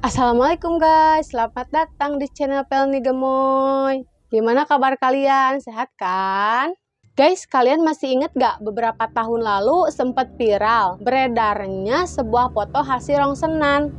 Assalamualaikum guys, selamat datang di channel Pelni Gemoy. Gimana kabar kalian? Sehat kan? Guys, kalian masih inget gak beberapa tahun lalu sempat viral beredarnya sebuah foto hasil rongsenan.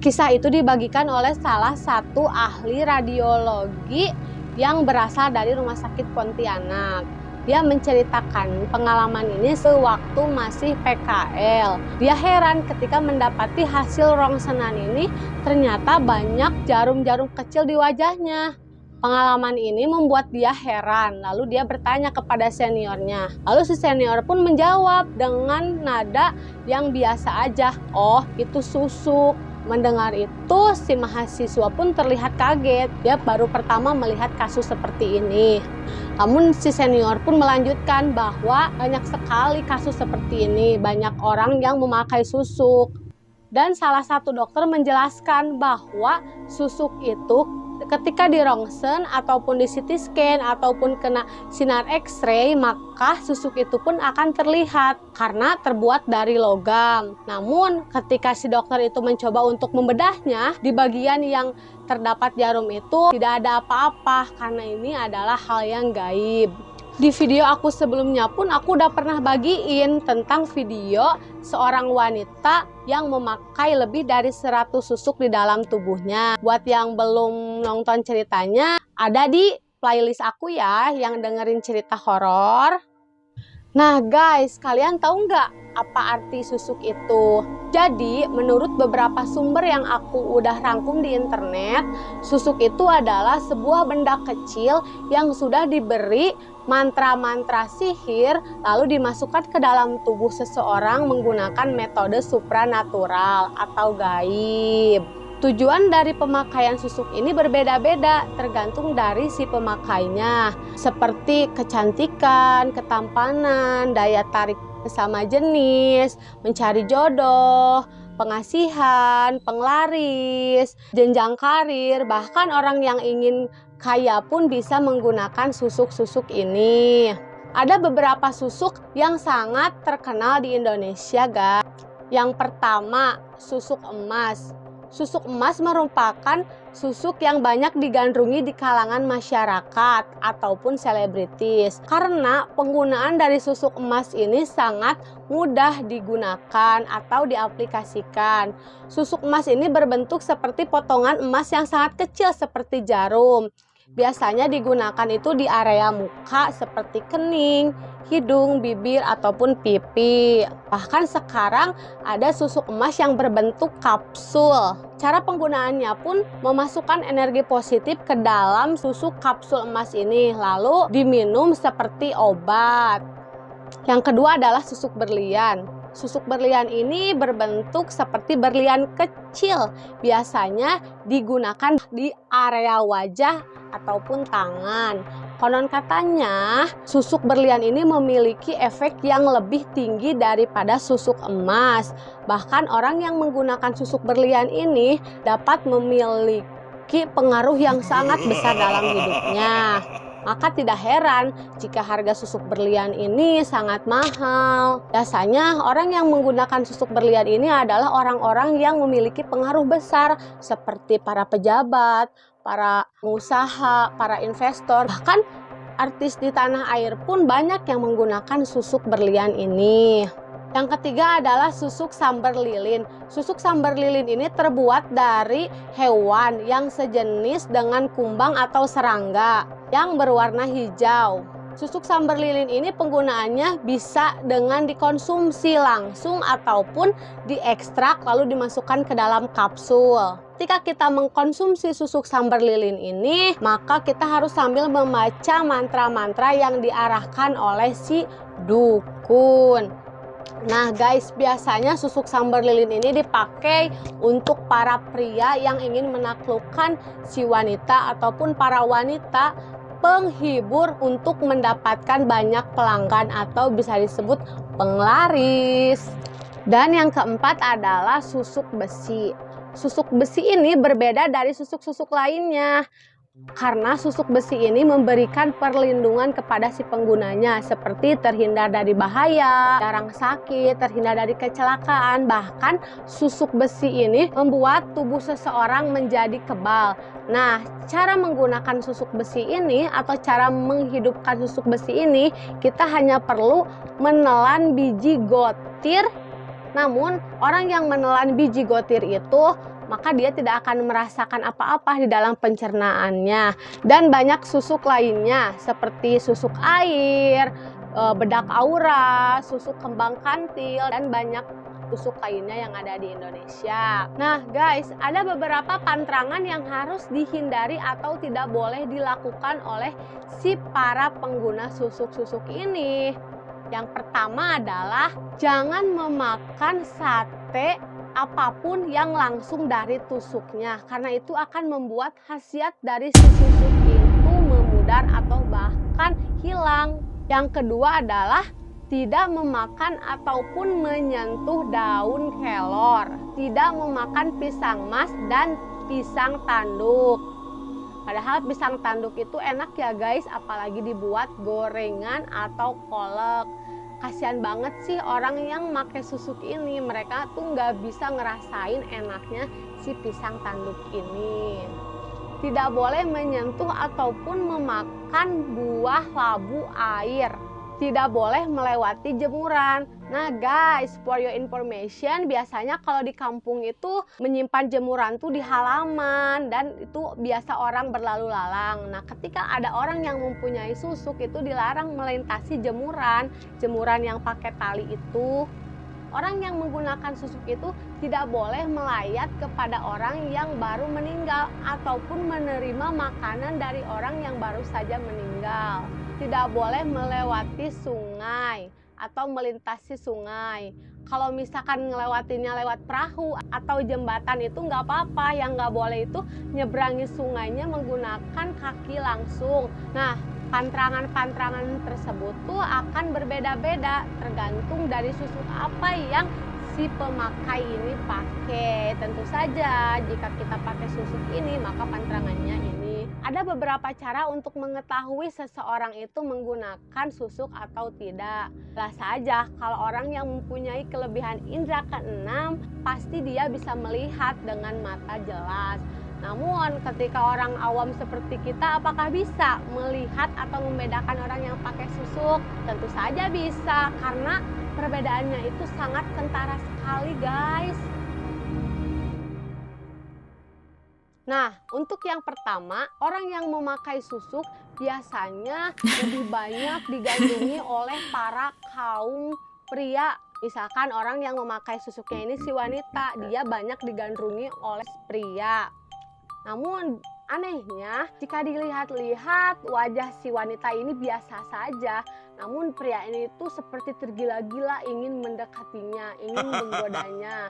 Kisah itu dibagikan oleh salah satu ahli radiologi yang berasal dari Rumah Sakit Pontianak. Dia menceritakan pengalaman ini sewaktu masih PKL. Dia heran ketika mendapati hasil rongsenan ini ternyata banyak jarum-jarum kecil di wajahnya. Pengalaman ini membuat dia heran, lalu dia bertanya kepada seniornya. Lalu si senior pun menjawab dengan nada yang biasa aja, "Oh, itu susuk." Mendengar itu, si mahasiswa pun terlihat kaget. Dia baru pertama melihat kasus seperti ini. Namun si senior pun melanjutkan bahwa banyak sekali kasus seperti ini. Banyak orang yang memakai susuk. Dan salah satu dokter menjelaskan bahwa susuk itu ketika dirongsen ataupun di CT scan ataupun kena sinar X-ray, maka susuk itu pun akan terlihat karena terbuat dari logam. Namun ketika si dokter itu mencoba untuk membedahnya, di bagian yang terdapat jarum itu tidak ada apa-apa karena ini adalah hal yang gaib. Di video aku sebelumnya pun aku udah pernah bagiin tentang video seorang wanita yang memakai lebih dari 100 susuk di dalam tubuhnya. Buat yang belum nonton ceritanya, ada di playlist aku ya yang dengerin cerita horor. Nah guys, kalian tahu nggak apa arti susuk itu? Jadi, menurut beberapa sumber yang aku udah rangkum di internet, susuk itu adalah sebuah benda kecil yang sudah diberi mantra-mantra sihir lalu dimasukkan ke dalam tubuh seseorang menggunakan metode supranatural atau gaib. Tujuan dari pemakaian susuk ini berbeda-beda tergantung dari si pemakainya, seperti kecantikan, ketampanan, daya tarik sesama jenis, mencari jodoh, pengasihan, penglaris, jenjang karir, bahkan orang yang ingin kaya pun bisa menggunakan susuk-susuk ini. Ada beberapa susuk yang sangat terkenal di Indonesia, guys. Yang pertama, susuk emas. Susuk emas merupakan susuk yang banyak digandrungi di kalangan masyarakat ataupun selebritis. Karena penggunaan dari susuk emas ini sangat mudah digunakan atau diaplikasikan. Susuk emas ini berbentuk seperti potongan emas yang sangat kecil seperti jarum. Biasanya digunakan itu di area muka seperti kening, hidung, bibir, ataupun pipi. Bahkan sekarang ada susuk emas yang berbentuk kapsul. Cara penggunaannya pun memasukkan energi positif ke dalam susuk kapsul emas ini, lalu diminum seperti obat. Yang kedua adalah susuk berlian. Susuk berlian ini berbentuk seperti berlian kecil. Biasanya digunakan di area wajah ataupun tangan. Konon katanya susuk berlian ini memiliki efek yang lebih tinggi daripada susuk emas. Bahkan orang yang menggunakan susuk berlian ini dapat memiliki pengaruh yang sangat besar dalam hidupnya. Maka tidak heran jika harga susuk berlian ini sangat mahal. Biasanya orang yang menggunakan susuk berlian ini adalah orang-orang yang memiliki pengaruh besar seperti para pejabat, para pengusaha, para investor, bahkan artis di tanah air pun banyak yang menggunakan susuk berlian ini. Yang ketiga adalah susuk sambar lilin. Susuk sambar lilin ini terbuat dari hewan yang sejenis dengan kumbang atau serangga yang berwarna hijau. Susuk sambar lilin ini penggunaannya bisa dengan dikonsumsi langsung ataupun diekstrak lalu dimasukkan ke dalam kapsul. Ketika kita mengkonsumsi susuk sambar lilin ini, maka kita harus sambil membaca mantra-mantra yang diarahkan oleh si dukun. Nah guys, biasanya susuk sambar lilin ini dipakai untuk para pria yang ingin menaklukkan si wanita ataupun para wanita penghibur untuk mendapatkan banyak pelanggan atau bisa disebut penglaris. Dan yang keempat adalah susuk besi. Susuk besi ini berbeda dari susuk-susuk lainnya. Karena susuk besi ini memberikan perlindungan kepada si penggunanya, seperti terhindar dari bahaya, jarang sakit, terhindar dari kecelakaan. Bahkan susuk besi ini membuat tubuh seseorang menjadi kebal. Nah, cara menggunakan susuk besi ini atau cara menghidupkan susuk besi ini, kita hanya perlu menelan biji gotir. Namun, orang yang menelan biji gotir itu maka dia tidak akan merasakan apa-apa di dalam pencernaannya. Dan banyak susuk lainnya seperti susuk air, bedak aura, susuk kembang kantil, dan banyak susuk lainnya yang ada di Indonesia. Nah guys, ada beberapa pantrangan yang harus dihindari atau tidak boleh dilakukan oleh si para pengguna susuk-susuk ini. Yang pertama adalah jangan memakan sate apapun yang langsung dari tusuknya, karena itu akan membuat khasiat dari si susuk itu memudar atau bahkan hilang. Yang kedua adalah tidak memakan ataupun menyentuh daun kelor, tidak memakan pisang mas dan pisang tanduk. Padahal pisang tanduk itu enak ya guys, apalagi dibuat gorengan atau kolak. Kasian banget sih orang yang pakai susuk ini, mereka tuh nggak bisa ngerasain enaknya si pisang tanduk ini. Tidak boleh menyentuh ataupun memakan buah labu air. Tidak boleh melewati jemuran. Nah guys, for your information, biasanya kalau di kampung itu menyimpan jemuran tuh di halaman, dan itu biasa orang berlalu lalang. Nah ketika ada orang yang mempunyai susuk, itu dilarang melintasi jemuran yang pakai tali itu. Orang yang menggunakan susuk itu tidak boleh melayat kepada orang yang baru meninggal ataupun menerima makanan dari orang yang baru saja meninggal. Tidak boleh melewati sungai atau melintasi sungai. Kalau misalkan ngelewatinya lewat perahu atau jembatan itu nggak apa-apa. Yang nggak boleh itu nyeberangi sungainya menggunakan kaki langsung. Nah, pantrangan-pantrangan tersebut tuh akan berbeda-beda tergantung dari susuk apa yang si pemakai ini pakai. Tentu saja jika kita pakai susuk ini, maka pantrangannya ini. Ada beberapa cara untuk mengetahui seseorang itu menggunakan susuk atau tidak. Jelas saja kalau orang yang mempunyai kelebihan indera keenam, pasti dia bisa melihat dengan mata jelas. Namun ketika orang awam seperti kita, apakah bisa melihat atau membedakan orang yang pakai susuk? Tentu saja bisa, karena perbedaannya itu sangat kentara sekali guys. Nah, untuk yang pertama, orang yang memakai susuk biasanya lebih banyak digandrungi oleh para kaum pria. Misalkan orang yang memakai susuknya ini si wanita, dia banyak digandrungi oleh pria. Namun anehnya, jika dilihat-lihat wajah si wanita ini biasa saja, namun pria ini itu seperti tergila-gila ingin mendekatinya, ingin menggodanya.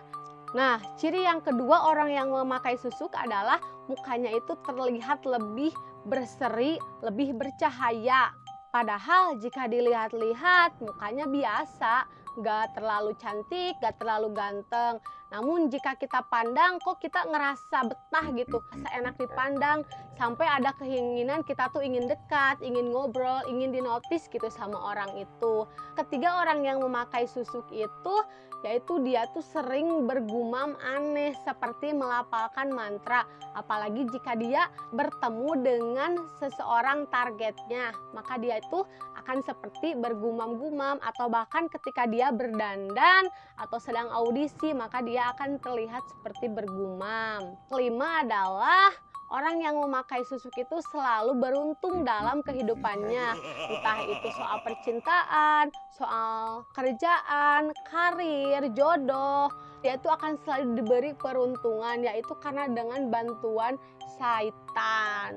Nah, ciri yang kedua orang yang memakai susuk adalah mukanya itu terlihat lebih berseri, lebih bercahaya. Padahal jika dilihat-lihat mukanya biasa, gak terlalu cantik, gak terlalu ganteng. Namun jika kita pandang, kok kita ngerasa betah gitu, seenak dipandang, sampai ada keinginan kita tuh ingin dekat, ingin ngobrol, ingin dinotis gitu sama orang itu. Ketiga orang yang memakai susuk itu, yaitu dia tuh sering bergumam aneh seperti melafalkan mantra. Apalagi jika dia bertemu dengan seseorang targetnya, maka dia itu akan seperti bergumam-gumam, atau bahkan ketika dia berdandan atau sedang audisi, maka dia akan terlihat seperti bergumam. Kelima adalah orang yang memakai susuk itu selalu beruntung dalam kehidupannya. Entah itu soal percintaan, soal kerjaan, karir, jodoh. Dia itu akan selalu diberi peruntungan, yaitu karena dengan bantuan syaitan.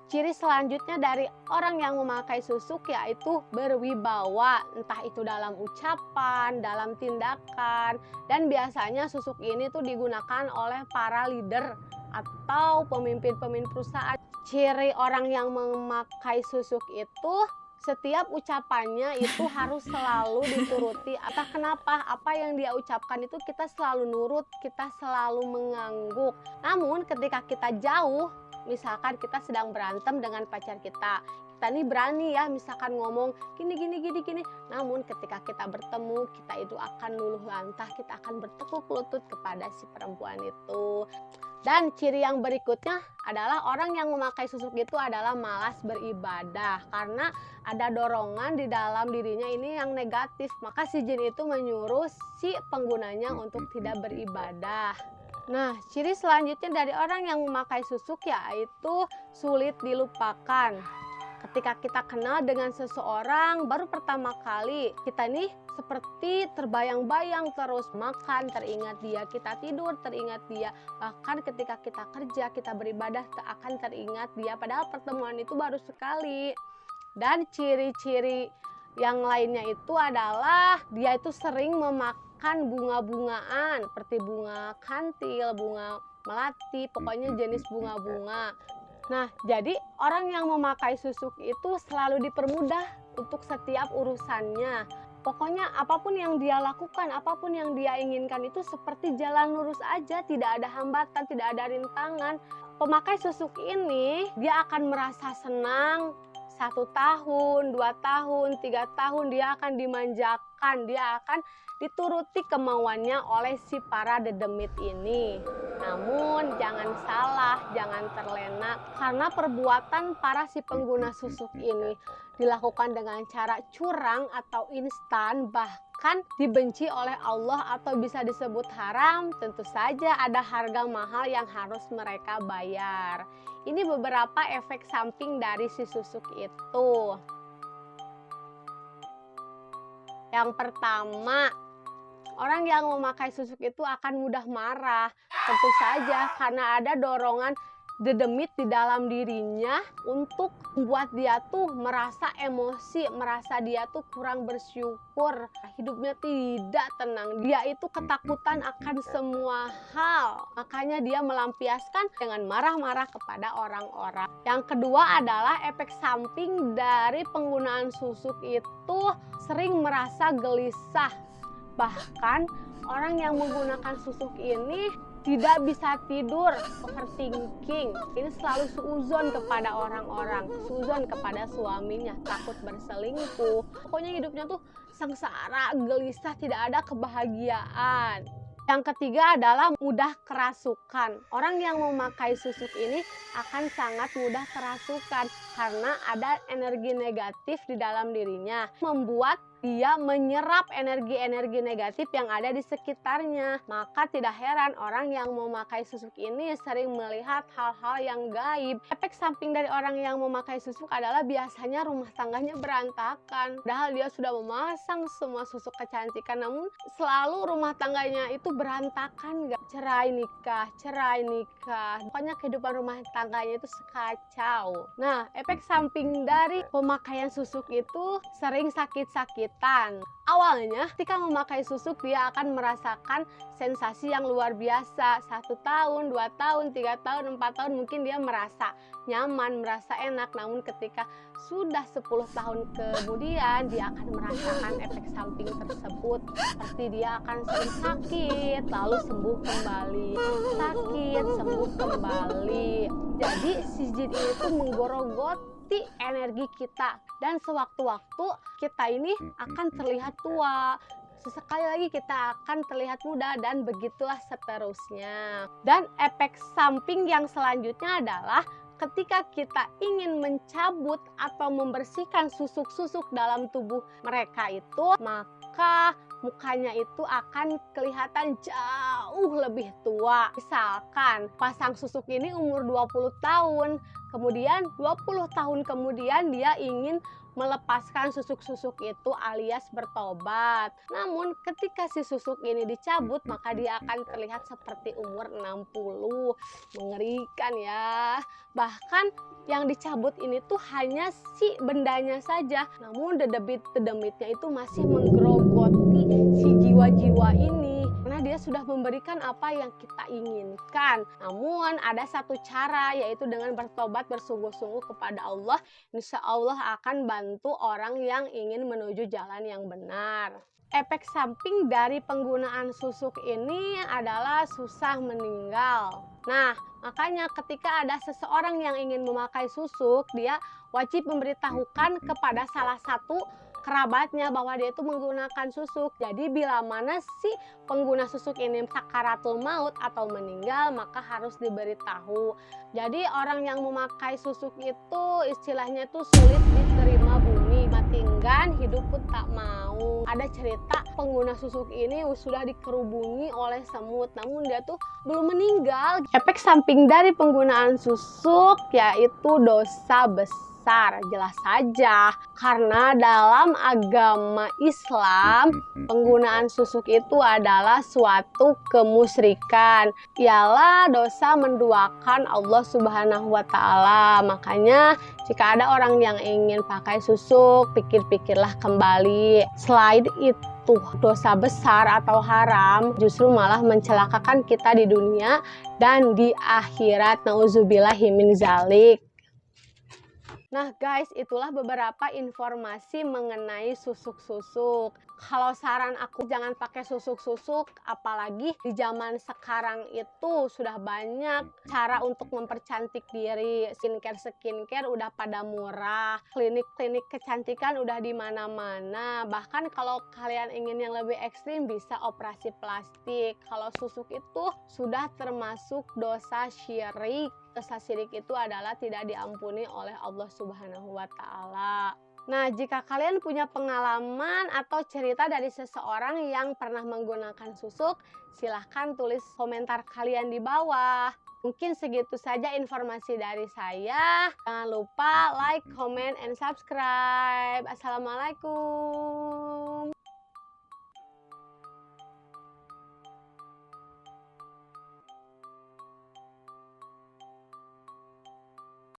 Ciri selanjutnya dari orang yang memakai susuk yaitu berwibawa, entah itu dalam ucapan, dalam tindakan, dan biasanya susuk ini tuh digunakan oleh para leader atau pemimpin-pemimpin perusahaan. Ciri orang yang memakai susuk itu setiap ucapannya itu harus selalu dituruti. Entah kenapa, apa yang dia ucapkan itu kita selalu nurut, kita selalu mengangguk. Namun ketika kita jauh misalkan kita sedang berantem dengan pacar kita nih berani ya misalkan ngomong gini. Namun ketika kita bertemu, kita itu akan luluh lantah, kita akan bertekuk lutut kepada si perempuan itu. Dan ciri yang berikutnya adalah orang yang memakai susuk itu adalah malas beribadah, karena ada dorongan di dalam dirinya ini yang negatif. Maka si jin itu menyuruh si penggunanya untuk tidak beribadah. Nah, ciri selanjutnya dari orang yang memakai susuk yaitu sulit dilupakan. Ketika kita kenal dengan seseorang baru pertama kali, kita nih seperti terbayang-bayang terus, makan teringat dia, kita tidur teringat dia, bahkan ketika kita kerja, kita beribadah akan teringat dia, padahal pertemuan itu baru sekali. Dan ciri-ciri yang lainnya itu adalah dia itu sering memakan bunga-bungaan seperti bunga kantil, bunga melati, pokoknya jenis bunga-bunga. Nah, jadi orang yang memakai susuk itu selalu dipermudah untuk setiap urusannya. Pokoknya apapun yang dia lakukan, apapun yang dia inginkan itu seperti jalan lurus aja, tidak ada hambatan, tidak ada rintangan. Pemakai susuk ini dia akan merasa senang 1 tahun, 2 tahun, 3 tahun, dia akan dimanjakan, dia akan dituruti kemauannya oleh si para dedemit ini. Namun jangan salah, jangan terlena, karena perbuatan para si pengguna susuk ini dilakukan dengan cara curang atau instan, bahkan dibenci oleh Allah atau bisa disebut haram. Tentu saja ada harga mahal yang harus mereka bayar. Ini beberapa efek samping dari si susuk itu. Yang pertama, orang yang memakai susuk itu akan mudah marah. Tentu saja karena ada dorongan dedemit di dalam dirinya untuk membuat dia tuh merasa emosi, merasa dia tuh kurang bersyukur, hidupnya tidak tenang, dia itu ketakutan akan semua hal, makanya dia melampiaskan dengan marah-marah kepada orang-orang. Yang kedua adalah efek samping dari penggunaan susuk itu sering merasa gelisah. Bahkan orang yang menggunakan susuk ini tidak bisa tidur, overthinking. Ini selalu suuzon kepada orang-orang, suuzon kepada suaminya, takut berselingkuh. Pokoknya hidupnya tuh sengsara, gelisah, tidak ada kebahagiaan. Yang ketiga adalah mudah kerasukan. Orang yang memakai susuk ini akan sangat mudah kerasukan karena ada energi negatif di dalam dirinya, membuat dia menyerap energi-energi negatif yang ada di sekitarnya. Maka tidak heran orang yang memakai susuk ini sering melihat hal-hal yang gaib. Efek samping dari orang yang memakai susuk adalah biasanya rumah tangganya berantakan. Padahal dia sudah memasang semua susuk kecantikan, namun selalu rumah tangganya itu berantakan. Cerai nikah. Pokoknya kehidupan rumah tangganya itu sekacau. Nah, efek samping dari pemakaian susuk itu sering sakit-sakitan. Awalnya ketika memakai susuk dia akan merasakan sensasi yang luar biasa. 1 tahun, 2 tahun, 3 tahun, 4 tahun mungkin dia merasa nyaman, merasa enak. Namun ketika sudah 10 tahun kemudian dia akan merasakan efek samping tersebut. Seperti dia akan sering sakit, lalu sembuh kembali. Sakit, sembuh kembali. Jadi si jin itu menggorogoti energi kita, dan sewaktu-waktu kita ini akan terlihat tua, sesekali lagi kita akan terlihat muda, dan begitulah seterusnya. Dan efek samping yang selanjutnya adalah ketika kita ingin mencabut atau membersihkan susuk-susuk dalam tubuh mereka itu, maka mukanya itu akan kelihatan jauh lebih tua. Misalkan pasang susuk ini umur 20 tahun, kemudian 20 tahun kemudian dia ingin melepaskan susuk-susuk itu alias bertobat. Namun ketika si susuk ini dicabut, maka dia akan terlihat seperti umur 60. Mengerikan ya. Bahkan yang dicabut ini tuh hanya si bendanya saja, namun dedemitnya itu masih menggerogoti si jiwa-jiwa ini, karena dia sudah memberikan apa yang kita inginkan. Namun ada satu cara, yaitu dengan bertobat bersungguh-sungguh kepada Allah. Insya Allah akan bantu orang yang ingin menuju jalan yang benar. Efek samping dari penggunaan susuk ini adalah susah meninggal. Nah, makanya ketika ada seseorang yang ingin memakai susuk, dia wajib memberitahukan kepada salah satu kerabatnya bahwa dia itu menggunakan susuk. Jadi bila mana si pengguna susuk ini sakaratul maut atau meninggal, maka harus diberitahu. Jadi orang yang memakai susuk itu istilahnya itu sulit diterima bumi, mati enggan, hidup pun tak mau. Ada cerita pengguna susuk ini sudah dikerubungi oleh semut, namun dia tuh belum meninggal. Efek samping dari penggunaan susuk yaitu dosa besar, jelas saja, karena dalam agama Islam penggunaan susuk itu adalah suatu kemusyrikan, ialah dosa menduakan Allah Subhanahu wa Ta'ala. Makanya jika ada orang yang ingin pakai susuk, pikir-pikirlah kembali. Selain itu, dosa besar atau haram justru malah mencelakakan kita di dunia dan di akhirat. Nauzubillahi min zalik. Nah guys, itulah beberapa informasi mengenai susuk-susuk. Kalau saran aku, jangan pakai susuk-susuk, apalagi di zaman sekarang itu sudah banyak cara untuk mempercantik diri. Skincare udah pada murah, klinik-klinik kecantikan udah di mana-mana. Bahkan kalau kalian ingin yang lebih ekstrim, bisa operasi plastik. Kalau susuk itu sudah termasuk dosa syirik. Dosa syirik itu adalah tidak diampuni oleh Allah Subhanahu wa Ta'ala. Nah, jika kalian punya pengalaman atau cerita dari seseorang yang pernah menggunakan susuk, silahkan tulis komentar kalian di bawah. Mungkin segitu saja informasi dari saya. Jangan lupa like, comment, and subscribe. Assalamualaikum.